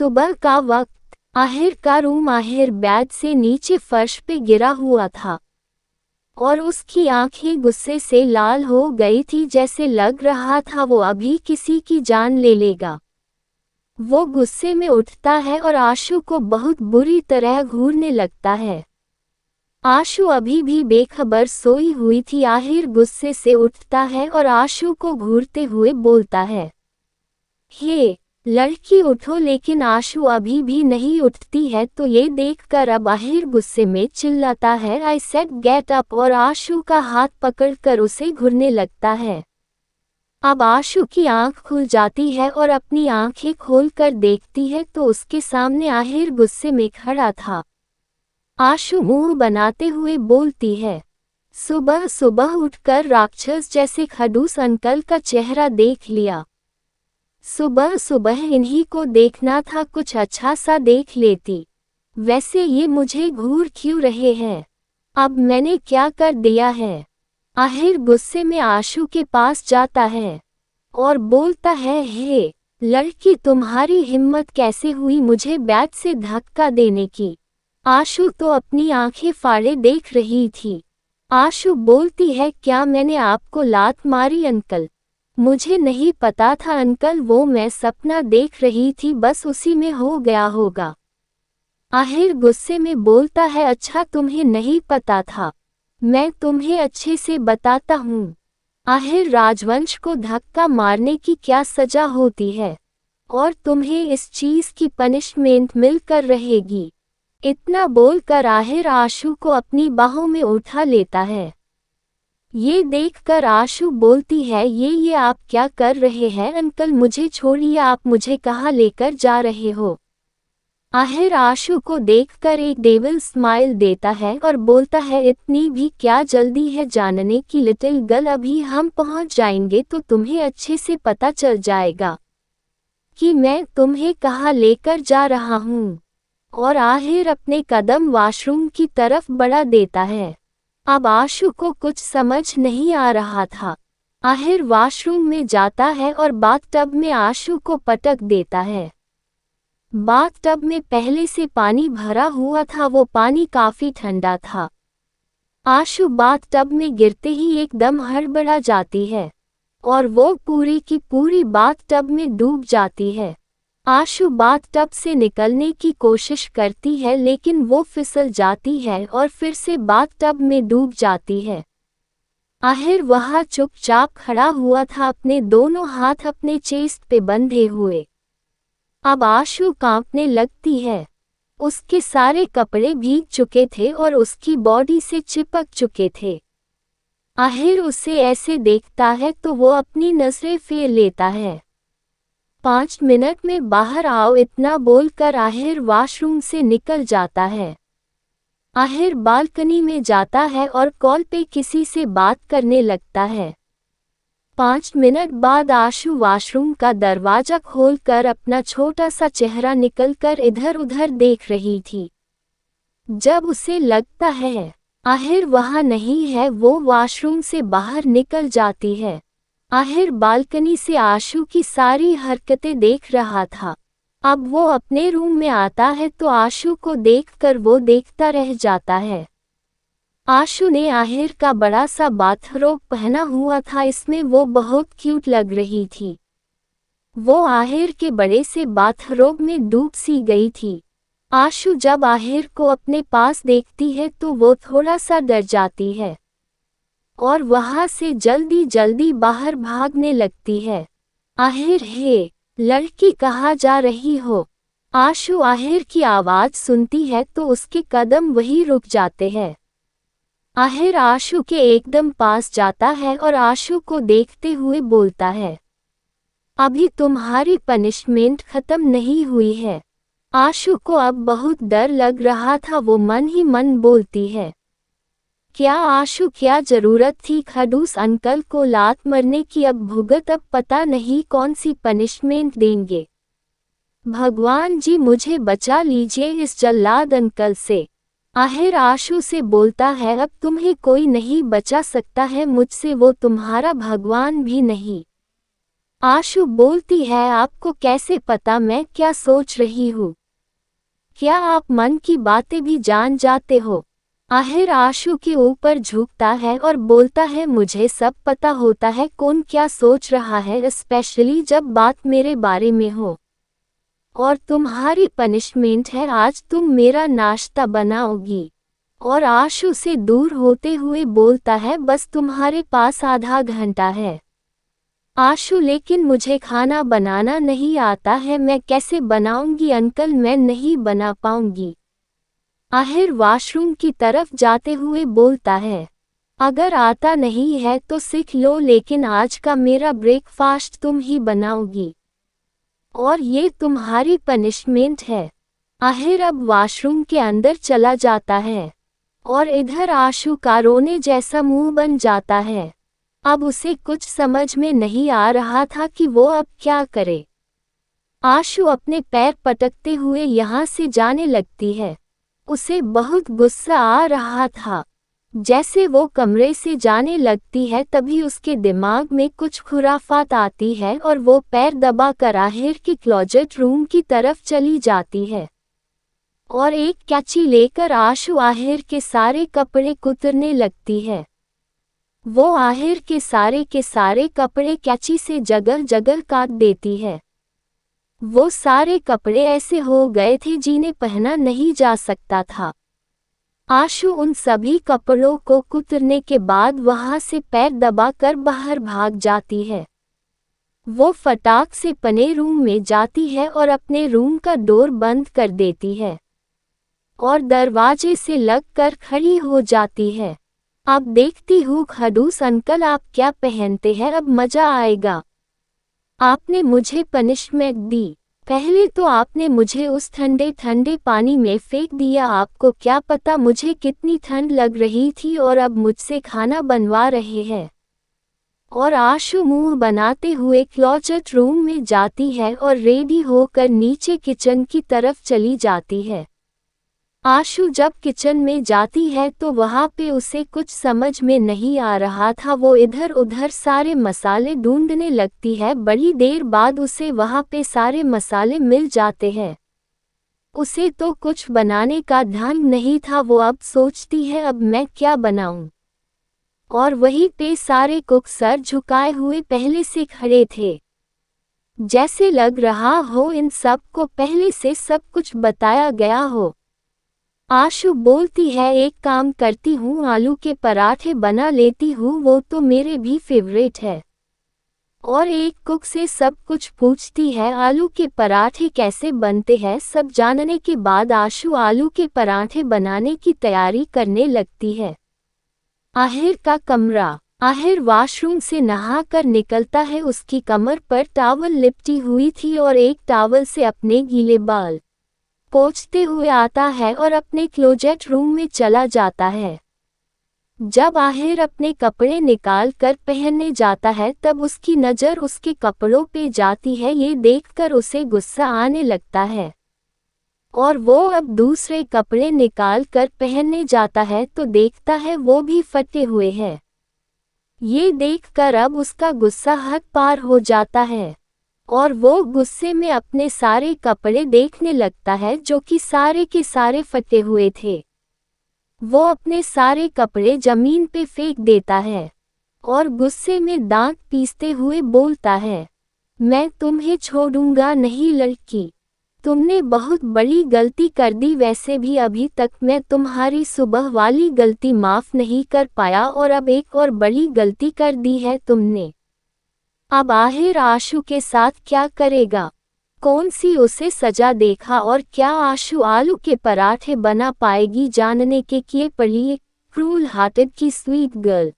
सुबह का वक्त। आहिर का रूम आहिर बेड से नीचे फर्श पे गिरा हुआ था और उसकी आंखें गुस्से से लाल हो गई थी, जैसे लग रहा था वो अभी किसी की जान ले लेगा। वो गुस्से में उठता है और आशु को बहुत बुरी तरह घूरने लगता है। आशु अभी भी बेखबर सोई हुई थी। आहिर गुस्से से उठता है और आशु को घूरते हुए बोलता है, हे लड़की उठो, लेकिन आशु अभी भी नहीं उठती है। तो ये देखकर अब आहिर गुस्से में चिल्लाता है, आई सेड गेट अप, और आशु का हाथ पकड़कर उसे घुरने लगता है। अब आशु की आंख खुल जाती है और अपनी आंखें खोलकर देखती है तो उसके सामने आहिर गुस्से में खड़ा था। आशु मुंह बनाते हुए बोलती है, सुबह सुबह उठकर राक्षस जैसे खड़ूस अंकल का चेहरा देख लिया। सुबह सुबह इन्हीं को देखना था, कुछ अच्छा सा देख लेती। वैसे ये मुझे घूर क्यों रहे हैं? अब मैंने क्या कर दिया है? आहिर गुस्से में आशु के पास जाता है और बोलता है, हे लड़की, तुम्हारी हिम्मत कैसे हुई मुझे बैट से धक्का देने की? आशु तो अपनी आंखें फाड़े देख रही थी। आशु बोलती है, क्या मैंने आपको लात मारी अंकल? मुझे नहीं पता था अंकल, वो मैं सपना देख रही थी, बस उसी में हो गया होगा। आहिर गुस्से में बोलता है, अच्छा तुम्हें नहीं पता था, मैं तुम्हें अच्छे से बताता हूँ। आहिर राजवंश को धक्का मारने की क्या सजा होती है और तुम्हें इस चीज की पनिशमेंट मिलकर रहेगी। इतना बोलकर आहिर आशु को अपनी बाहों में उठा लेता है। ये देखकर आशु बोलती है, ये आप क्या कर रहे हैं अंकल? मुझे छोड़िए, आप मुझे कहाँ लेकर जा रहे हो? आहिर आशु को देखकर एक डेविल स्माइल देता है और बोलता है, इतनी भी क्या जल्दी है जानने की लिटिल गर्ल, अभी हम पहुंच जाएंगे तो तुम्हें अच्छे से पता चल जाएगा कि मैं तुम्हें कहाँ लेकर जा रहा हूँ। और आहिर अपने कदम वॉशरूम की तरफ बढ़ा देता है। अब आशु को कुछ समझ नहीं आ रहा था। आहिर वॉशरूम में जाता है और बाथटब में आशु को पटक देता है। बाथटब में पहले से पानी भरा हुआ था, वो पानी काफी ठंडा था। आशु बाथटब में गिरते ही एकदम हड़बड़ा जाती है और वो पूरी की पूरी बाथटब में डूब जाती है। आशु बाथटब से निकलने की कोशिश करती है, लेकिन वो फिसल जाती है और फिर से बाथटब में डूब जाती है। आहिर वहाँ चुपचाप खड़ा हुआ था, अपने दोनों हाथ अपने चेस्ट पे बंधे हुए। अब आशु कांपने लगती है। उसके सारे कपड़े भीग चुके थे और उसकी बॉडी से चिपक चुके थे। आहिर उसे ऐसे देखता है तो वो अपनी नजरें फेर लेता है। 5 मिनट में बाहर आओ, इतना बोलकर आहिर वॉशरूम से निकल जाता है। आहिर बालकनी में जाता है और कॉल पे किसी से बात करने लगता है। 5 मिनट बाद आशु वॉशरूम का दरवाजा खोलकर अपना छोटा सा चेहरा निकलकर इधर उधर देख रही थी। जब उसे लगता है आहिर वहाँ नहीं है, वो वॉशरूम से बाहर निकल जाती है। आहिर बालकनी से आशु की सारी हरकतें देख रहा था। अब वो अपने रूम में आता है तो आशु को देखकर वो देखता रह जाता है। आशु ने आहिर का बड़ा सा बाथरोब पहना हुआ था, इसमें वो बहुत क्यूट लग रही थी। वो आहिर के बड़े से बाथरोब में डूब सी गई थी। आशु जब आहिर को अपने पास देखती है तो वो थोड़ा सा डर जाती है और वहां से जल्दी जल्दी बाहर भागने लगती है। आहिर, हे लड़की, कहाँ जा रही हो? आशु आहिर की आवाज सुनती है तो उसके कदम वहीं रुक जाते हैं। आहिर आशु के एकदम पास जाता है और आशु को देखते हुए बोलता है, अभी तुम्हारी पनिशमेंट खत्म नहीं हुई है। आशु को अब बहुत डर लग रहा था, वो मन ही मन बोलती है, क्या आशु, क्या जरूरत थी खड़ूस अंकल को लात मरने की? अब भुगत, अब पता नहीं कौन सी पनिशमेंट देंगे। भगवान जी मुझे बचा लीजिए इस जल्लाद अंकल से। आहिर आशु से बोलता है, अब तुम्हें कोई नहीं बचा सकता है मुझसे, वो तुम्हारा भगवान भी नहीं। आशु बोलती है, आपको कैसे पता मैं क्या सोच रही हूँ? क्या आप मन की बातें भी जान जाते हो? आहिर आशु के ऊपर झुकता है और बोलता है, मुझे सब पता होता है कौन क्या सोच रहा है, स्पेशली जब बात मेरे बारे में हो। और तुम्हारी पनिशमेंट है, आज तुम मेरा नाश्ता बनाओगी। और आशु से दूर होते हुए बोलता है, बस तुम्हारे पास आधा घंटा है। आशु, लेकिन मुझे खाना बनाना नहीं आता है, मैं कैसे बनाऊंगी अंकल, मैं नहीं बना पाऊंगी। आहिर वॉशरूम की तरफ जाते हुए बोलता है, अगर आता नहीं है तो सीख लो, लेकिन आज का मेरा ब्रेकफास्ट तुम ही बनाओगी और ये तुम्हारी पनिशमेंट है। आहिर अब वॉशरूम के अंदर चला जाता है और इधर आशु का रोने जैसा मुंह बन जाता है। अब उसे कुछ समझ में नहीं आ रहा था कि वो अब क्या करे। आशु अपने पैर पटकते हुए यहाँ से जाने लगती है। उसे बहुत गुस्सा आ रहा था। जैसे वो कमरे से जाने लगती है तभी उसके दिमाग में कुछ खुराफात आती है और वो पैर दबाकर आहिर के क्लोजेट रूम की तरफ चली जाती है और एक कैंची लेकर आशु आहिर के सारे कपड़े कुतरने लगती है। वो आहिर के सारे कपड़े कैंची से जगह जगह काट देती है। वो सारे कपड़े ऐसे हो गए थे जिन्हें पहना नहीं जा सकता था। आशु उन सभी कपड़ों को कुतरने के बाद वहां से पैर दबाकर बाहर भाग जाती है। वो फटाक से अपने रूम में जाती है और अपने रूम का डोर बंद कर देती है और दरवाजे से लगकर खड़ी हो जाती है। अब देखती हूँ खड़ूस अंकल आप क्या पहनते हैं, अब मजा आएगा। आपने मुझे पनिशमेंट दी, पहले तो आपने मुझे उस ठंडे ठंडे पानी में फेंक दिया, आपको क्या पता मुझे कितनी ठंड लग रही थी, और अब मुझसे खाना बनवा रहे हैं। और आशु मुंह बनाते हुए क्लोजेट रूम में जाती है और रेडी होकर नीचे किचन की तरफ चली जाती है। आशु जब किचन में जाती है तो वहाँ पे उसे कुछ समझ में नहीं आ रहा था। वो इधर उधर सारे मसाले ढूंढने लगती है। बड़ी देर बाद उसे वहाँ पे सारे मसाले मिल जाते हैं। उसे तो कुछ बनाने का ध्यान नहीं था। वो अब सोचती है अब मैं क्या बनाऊं। और वहीं पे सारे कुक सर झुकाए हुए पहले से खड़े थे, जैसे लग रहा हो इन सब को पहले से सब कुछ बताया गया हो। आशु बोलती है, एक काम करती हूँ, आलू के पराठे बना लेती हूँ, वो तो मेरे भी फेवरेट है। और एक कुक से सब कुछ पूछती है आलू के पराठे कैसे बनते हैं। सब जानने के बाद आशु आलू के पराठे बनाने की तैयारी करने लगती है। आहिर का कमरा। आहिर वॉशरूम से नहाकर निकलता है। उसकी कमर पर टॉवल लिपटी हुई थी और एक टॉवल से अपने गीले बाल पोंछते हुए आता है और अपने क्लोजेट रूम में चला जाता है। जब आहिर अपने कपड़े निकाल कर पहनने जाता है तब उसकी नज़र उसके कपड़ों पे जाती है। ये देखकर उसे गुस्सा आने लगता है और वो अब दूसरे कपड़े निकाल कर पहनने जाता है तो देखता है वो भी फटे हुए हैं। ये देखकर अब उसका गुस्सा हद पार हो जाता है और वो गुस्से में अपने सारे कपड़े देखने लगता है जो कि सारे के सारे फटे हुए थे। वो अपने सारे कपड़े जमीन पे फेंक देता है और गुस्से में दांत पीसते हुए बोलता है, मैं तुम्हें छोड़ूंगा नहीं लड़की, तुमने बहुत बड़ी गलती कर दी। वैसे भी अभी तक मैं तुम्हारी सुबह वाली गलती माफ नहीं कर पाया और अब एक और बड़ी गलती कर दी है तुमने। अब आहिर आशु के साथ क्या करेगा, कौन सी उसे सजा देखा और क्या आशु आलू के पराठे बना पाएगी, जानने के लिए पढ़िए क्रूल हार्टेड की स्वीट गर्ल।